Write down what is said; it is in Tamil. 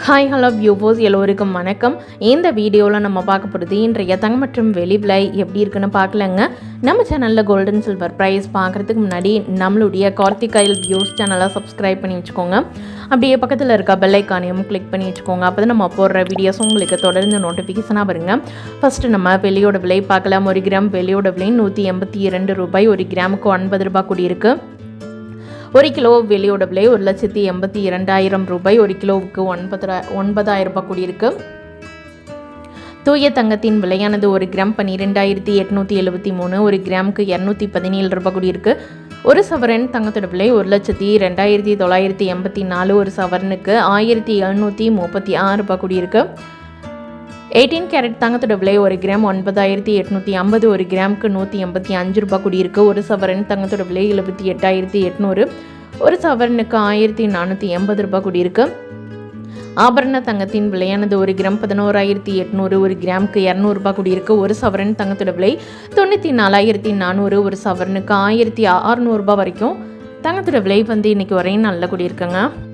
ஹாய் ஹலோ வியூவர்ஸ் எல்லோருக்கும் வணக்கம். இந்த வீடியோவில் நம்ம பார்க்க போகிறது இன்றைய தங்கம் மற்றும் வெள்ளி விலை எப்படி இருக்குன்னு பார்க்கலங்க. நம்ம சேனலில் கோல்டன் சில்வர் ப்ரைஸ் பார்க்குறதுக்கு முன்னாடி நம்மளுடைய கார்த்திகாயில் வியூஸ் சேனலை சப்ஸ்கிரைப் பண்ணி வச்சுக்கோங்க. அப்படியே பக்கத்தில் இருக்க பெல் ஐக்கானையும் கிளிக் பண்ணி வச்சுக்கோங்க. அப்போ தான் நம்ம போடுற வீடியோஸ் உங்களுக்கு தொடர்ந்து நோட்டிஃபிகேஷனாக வருங்க. ஃபஸ்ட்டு நம்ம வெள்ளியோட விலை பார்க்கலாம். 1 கிராம் வெள்ளியோட விலை 182 ரூபாய். 1 கிராமுக்கு 9 ரூபாய் கூடியிருக்கு. 1 கிலோ வெள்ளியோட விலை 1,82,000 ரூபாய். 1 கிலோவுக்கு 9,000 ரூபாய் கூடியிருக்கு. தூய தங்கத்தின் விலையானது 1 கிராம் 12,873. 1 கிராமுக்கு 217 ரூபாய் கூடியிருக்கு. ஒரு சவரன் தங்கத்தோட விலை 1,02,984. ஒரு சவரனுக்கு 1,736 ரூபாய் கூடியிருக்கு. 18 கேரட் தங்கத்தோட விலை 1 கிராம் 9,850. 1 கிராமுக்கு 185 ரூபாய் கூடியிருக்கு. ஒரு சவரன் தங்கத்தோட விலை 78,800. ஒரு சவரனுக்கு 1,480 ரூபாய் கூடியிருக்கு. ஆபரண தங்கத்தின் விலையானது 1 கிராம் 11,800. 1 கிராமுக்கு 200 ரூபாய் கூடியிருக்கு. ஒரு சவரன் தங்கத்தோட விலை 94,400. ஒரு சவரனுக்கு 1,600 ரூபாய் வரைக்கும் தங்கத்தோட விலை இன்னைக்கு வரையும் நல்ல கூடியிருக்குங்க.